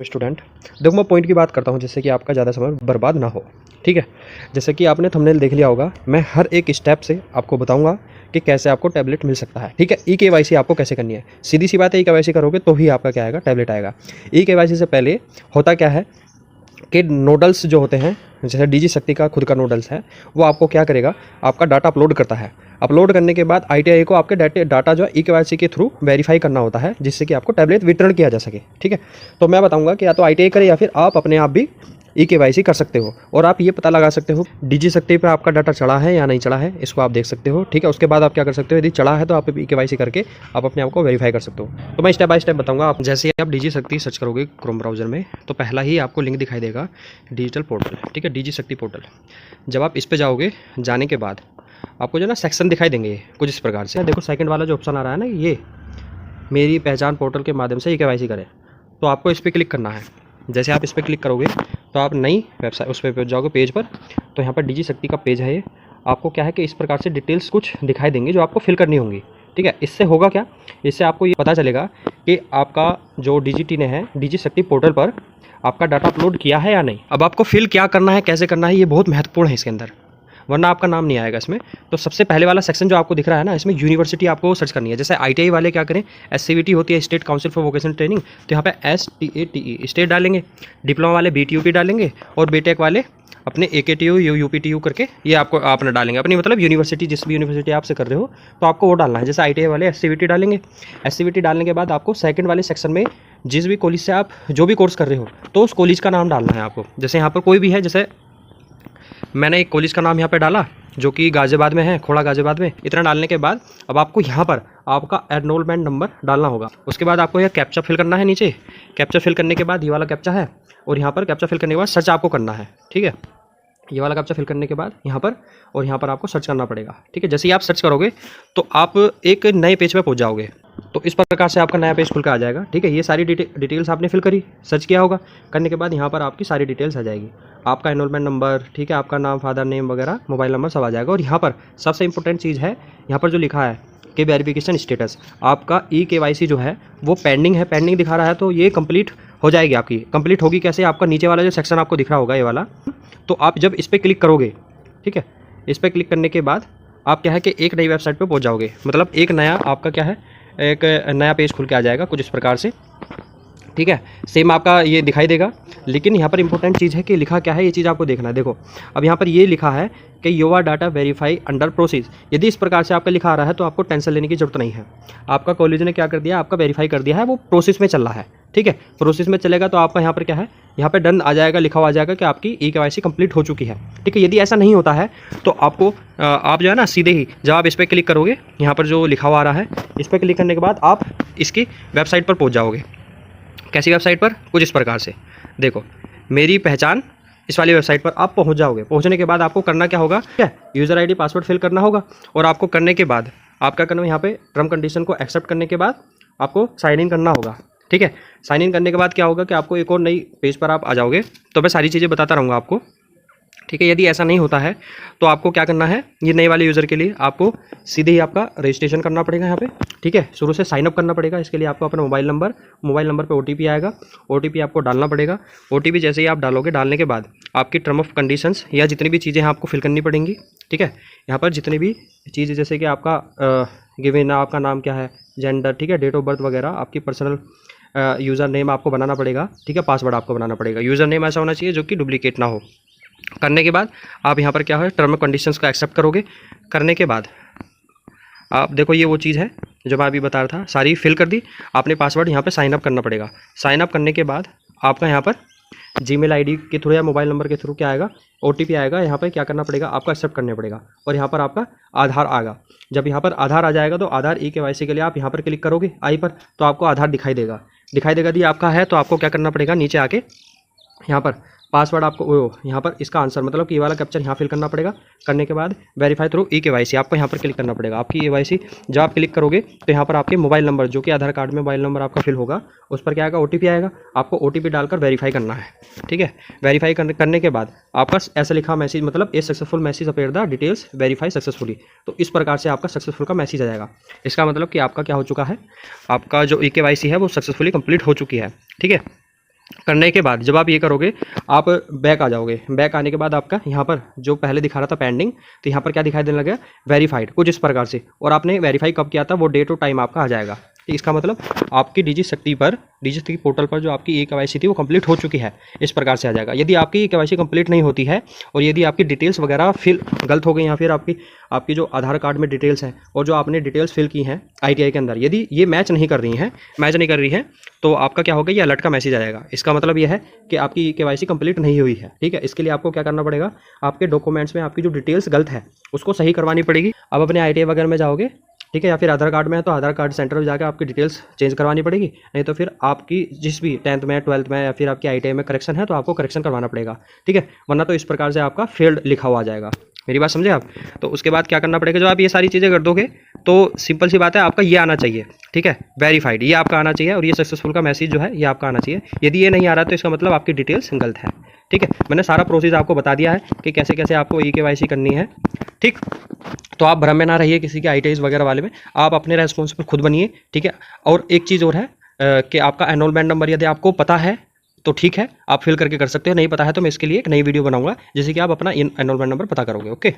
Student, देखो मैं point की बात करता हूँ जिससे कि आपका ज़्यादा समय बर्बाद ना हो। ठीक है, जैसे कि आपने थंबनेल देख लिया होगा, मैं हर एक स्टेप से आपको बताऊंगा कि कैसे आपको टैबलेट मिल सकता है। ठीक है, ई केवाईसी आपको कैसे करनी है। सीधी सी बात है, ई केवाईसी करोगे तो ही आपका क्या आएगा, टैबलेट आएगा। ई केवाईसी से पहले होता क्या है कि नोडल्स जो होते हैं, जैसे डीजी शक्ति का खुद का नोडल्स है, वो आपको क्या करेगा, आपका डाटा अपलोड करता है। अपलोड करने के बाद आईटीआई को आपके डाटा जो है ई केवाईसी के थ्रू वेरीफाई करना होता है, जिससे कि आपको टैबलेट वितरण किया जा सके। ठीक है, तो मैं बताऊंगा कि या तो आईटीआई करें या फिर आप अपने आप भी ई केवाईसी कर सकते हो। और आप ये पता लगा सकते हो डीजी शक्ति पे आपका डाटा चढ़ा है या नहीं चढ़ा है, इसको आप देख सकते हो। ठीक है, उसके बाद आप क्या कर सकते हो, यदि चढ़ा है तो आप ई केवाईसी करके आप अपने आप को वेरीफाई कर सकते हो। तो मैं स्टेप बाय स्टेप बताऊंगा। आप जैसे ही आप डीजी शक्ति सर्च करोगे क्रोम ब्राउजर में, तो पहला ही आपको लिंक दिखाई देगा डिजिटल पोर्टल। ठीक है, डीजी शक्ति पोर्टल। जब आप इस पे जाओगे, जाने के बाद आपको जो ना सेक्शन दिखाई देंगे कुछ इस प्रकार से। देखो सेकंड वाला जो ऑप्शन आ रहा है ना, ये मेरी पहचान पोर्टल के माध्यम से ई केवाईसी करें, तो आपको इस पर क्लिक करना है। जैसे आप इस पर क्लिक करोगे तो आप नई वेबसाइट उस पर जाओगे पेज पर, तो यहाँ पर डीजी शक्ति का पेज है ये। आपको क्या है कि इस प्रकार से डिटेल्स कुछ दिखाई देंगी जो आपको फिल करनी होंगी। ठीक है, इससे होगा क्या, इससे आपको ये पता चलेगा कि आपका जो डीजीटी ने है, डीजी शक्ति पोर्टल पर आपका डाटा अपलोड किया है या नहीं। अब आपको फिल क्या करना है, कैसे करना है, ये बहुत महत्वपूर्ण है इसके अंदर, वरना आपका नाम नहीं आएगा इसमें। तो सबसे पहले वाला सेक्शन जो आपको दिख रहा है ना, इसमें यूनिवर्सिटी आपको सर्च करनी है। जैसे आईटीआई वाले क्या करें, एससीवीटी होती है, state council for vocational training, तो यहाँ पे STATE स्टेट डालेंगे, डिप्लोमा वाले BTUP डालेंगे, और बीटेक वाले अपने AKTU UPTU करके ये आपको आपने डालेंगे अपनी, मतलब यूनिवर्सिटी, जिस भी यूनिवर्सिटी आपसे कर रहे हो तो आपको वो डालना है। जैसे आईटीआई वाले SCVT डालेंगे। SCVT डालने के बाद आपको सेकंड वाले सेक्शन में जिस भी कॉलेज से आप जो भी कोर्स कर रहे हो, तो उस कॉलेज का नाम डालना है आपको। जैसे यहाँ पर कोई भी है, जैसे मैंने एक कॉलेज का नाम यहाँ पे डाला जो कि गाज़ियाबाद में है, खोड़ा गाज़ियाबाद में। इतना डालने के बाद अब आपको यहाँ पर आपका एनरोलमेंट नंबर डालना होगा। उसके बाद आपको यह कैप्चा फिल करना है नीचे। कैप्चा फिल करने के बाद ये वाला कैप्चा है, और यहाँ पर कैप्चा फिल करने के बाद सर्च आपको करना है। ठीक है, ये वाला कैप्चा फिल करने के बाद यहाँ पर और यहाँ पर आपको सर्च करना पड़ेगा। ठीक है, जैसे ही आप सर्च करोगे तो आप एक नए पेज पे पहुँच जाओगे। तो इस प्रकार से आपका नया पेज खुल कर आ जाएगा। ठीक है, ये सारी डिटेल्स आपने फिल करी, सर्च किया होगा, करने के बाद यहाँ पर आपकी सारी डिटेल्स आ जाएगी। आपका एनरोलमेंट नंबर, ठीक है, आपका नाम, फादर नेम वगैरह, मोबाइल नंबर सब आ जाएगा। और यहाँ पर सबसे इंपॉर्टेंट चीज़ है, यहाँ पर जो लिखा है कि वेरिफिकेशन स्टेटस, आपका ई केवाईसी जो है वो पेंडिंग है, पेंडिंग दिखा रहा है, तो ये कंप्लीट हो जाएगी। आपकी कंप्लीट होगी कैसे, आपका नीचे वाला जो सेक्शन आपको दिख रहा होगा ये वाला, तो आप जब इस पर क्लिक करोगे, ठीक है, इस पर क्लिक करने के बाद आप क्या है कि एक नई वेबसाइट पे पहुंच जाओगे। मतलब एक नया आपका क्या है, एक नया पेज खुल के आ जाएगा कुछ इस प्रकार से। ठीक है, सेम आपका ये दिखाई देगा, लेकिन यहाँ पर इंपॉर्टेंट चीज़ है कि लिखा क्या है, ये चीज़ आपको देखना है। देखो अब यहाँ पर ये लिखा है कि your data verify under process. यदि इस प्रकार से आपका लिखा आ रहा है तो आपको टेंशन लेने की जरूरत नहीं है। आपका कॉलेज ने क्या कर दिया, आपका वेरीफाई कर दिया है, वो प्रोसेस में चल रहा है। ठीक है, प्रोसेस में चलेगा तो आपका यहाँ पर क्या है, यहाँ पर डन आ जाएगा, लिखा हुआ आ जाएगा कि आपकी ई केवाईसी कंप्लीट हो चुकी है। ठीक है, यदि ऐसा नहीं होता है तो आपको आप जो है ना सीधे ही जब आप इस पर क्लिक करोगे, यहाँ पर जो लिखा हुआ आ रहा है, इस पर क्लिक करने के बाद आप इसकी वेबसाइट पर पहुँच जाओगे। कैसी वेबसाइट पर, कुछ इस प्रकार से देखो, मेरी पहचान, इस वाली वेबसाइट पर आप पहुंच जाओगे। पहुंचने के बाद आपको करना क्या होगा, क्या यूज़र आईडी पासवर्ड फिल करना होगा। और आपको करने के बाद आप क्या करना है, यहाँ पे टर्म कंडीशन को एक्सेप्ट करने के बाद आपको साइन इन करना होगा। ठीक है, साइन इन करने के बाद क्या होगा कि आपको एक और नई पेज पर आप आ जाओगे। तो मैं सारी चीज़ें बताता रहूँगा आपको। ठीक है, यदि ऐसा नहीं होता है तो आपको क्या करना है, ये नए वाले यूज़र के लिए आपको सीधे ही आपका रजिस्ट्रेशन करना पड़ेगा यहाँ पे। ठीक है, शुरू से साइन अप करना पड़ेगा। इसके लिए आपको अपना मोबाइल नंबर पे OTP आएगा, OTP आपको डालना पड़ेगा। OTP जैसे ही आप डालोगे, डालने के बाद आपकी टर्म ऑफ कंडीशंस या जितनी भी चीज़ें हैं आपको फिल करनी पड़ेंगी। ठीक है, यहाँ पर जितनी भी चीज़ें, जैसे कि आपका गिवन, आपका नाम क्या है, जेंडर, ठीक है, डेट ऑफ बर्थ वगैरह, आपकी पर्सनल यूज़र नेम आपको बनाना पड़ेगा। ठीक है, पासवर्ड आपको बनाना पड़ेगा। यूज़र नेम ऐसा होना चाहिए जो कि डुप्लीकेट ना हो। करने के बाद आप यहाँ पर क्या है, टर्म कंडीशंस को एक्सेप्ट करोगे। करने के बाद आप देखो, ये वो चीज़ है जो मैं अभी बता रहा था, सारी फिल कर दी आपने। पासवर्ड यहाँ पे साइन अप करना पड़ेगा। साइन अप करने के बाद आपका यहाँ पर जीमेल आईडी के थ्रू या मोबाइल नंबर के थ्रू क्या आएगा, OTP आएगा। यहाँ पर क्या करना पड़ेगा, आपको एक्सेप्ट करना पड़ेगा। और यहाँ पर आपका आधार आएगा। जब यहाँ पर आधार आ जाएगा तो आधार ई केवाईसी के लिए आप यहाँ पर क्लिक करोगे आई पर, तो आपको आधार दिखाई देगा। यदि आपका है तो आपको क्या करना पड़ेगा, नीचे आके यहाँ पर पासवर्ड आपको यहाँ पर इसका आंसर, मतलब कि ये वाला कैप्चर यहाँ फिल करना पड़ेगा। करने के बाद वेरीफाई थ्रू ई केवाईसी आपको यहाँ पर क्लिक करना पड़ेगा। आपकी केवाईसी जब आप क्लिक करोगे तो यहाँ पर आपके मोबाइल नंबर, जो कि आधार कार्ड में मोबाइल नंबर आपका फिल होगा, उस पर क्या आएगा, OTP आएगा। आपको OTP डालकर वेरीफाई करना है। ठीक है, वेरीफाई करने के बाद आपका ऐसा लिखा मैसेज, मतलब ए successful message appear the details verify successfully. तो इस प्रकार से आपका सक्सेसफुल का मैसेज आ जाएगा। इसका मतलब कि आपका क्या हो चुका है, आपका जो ई केवाईसी है वो सक्सेसफुली कंप्लीट हो चुकी है। ठीक है, करने के बाद जब आप ये करोगे, आप बैक आ जाओगे। बैक आने के बाद आपका यहाँ पर जो पहले दिखा रहा था पेंडिंग, तो यहाँ पर क्या दिखाई देने लगा, वेरीफाइड, कुछ इस प्रकार से। और आपने वेरीफाई कब किया था, वो डेट और टाइम आपका आ जाएगा। इसका मतलब आपकी डिजिशक्ति पर, डिजिशक्ति पोर्टल पर जो आपकी ई-केवाईसी थी वो कंप्लीट हो चुकी है, इस प्रकार से आ जाएगा। यदि आपकी ई-केवाईसी कंप्लीट नहीं होती है और यदि आपकी डिटेल्स वगैरह फिल गलत हो गई, या फिर आपकी जो आधार कार्ड में डिटेल्स हैं और जो आपने डिटेल्स फिल की हैं ITI के अंदर, यदि ये मैच नहीं कर रही हैं, तो आपका क्या होगा, ये अलर्ट का मैसेज आएगा। इसका मतलब ये है कि आपकी ई-केवाईसी कंप्लीट नहीं हुई है। ठीक है, इसके लिए आपको क्या करना पड़ेगा, आपके डॉक्यूमेंट्स में आपकी जो डिटेल्स गलत है उसको सही करवानी पड़ेगी। अब अपने ITI वगैरह में जाओगे, ठीक है, या फिर आधार कार्ड में है तो आधार कार्ड सेंटर में जाकर आपकी डिटेल्स चेंज करवानी पड़ेगी। नहीं तो फिर आपकी जिस भी 10th में 12th में या फिर आपकी ITI में करेक्शन है तो आपको करेक्शन करवाना पड़ेगा। ठीक है, वरना तो इस प्रकार से आपका फेल्ड लिखा हुआ आ जाएगा। मेरी बात समझे आप? तो उसके बाद क्या करना पड़ेगा, जब आप ये सारी चीज़ें कर दोगे तो सिंपल सी बात है, आपका ये आना चाहिए। ठीक है, वेरीफाइड ये आपका आना चाहिए और ये सक्सेसफुल का मैसेज जो है ये आपका आना चाहिए। यदि ये नहीं आ रहा तो इसका मतलब आपकी डिटेल्स गलत है। ठीक है, मैंने सारा प्रोसेस आपको बता दिया है कि कैसे कैसे आपको ई-केवाईसी करनी है। ठीक, तो आप भ्रम में ना रहिए किसी के ITIs वगैरह वाले में, आप अपने रेस्पॉन्सिबल खुद बनिए। ठीक है, और एक चीज़ और है कि आपका एनरोलमेंट नंबर यदि आपको पता है तो ठीक है, आप फिल करके कर सकते हो, नहीं पता है तो मैं इसके लिए एक नई वीडियो बनाऊंगा जिससे कि आप अपना एनरोलमेंट नंबर पता करोगे। ओके।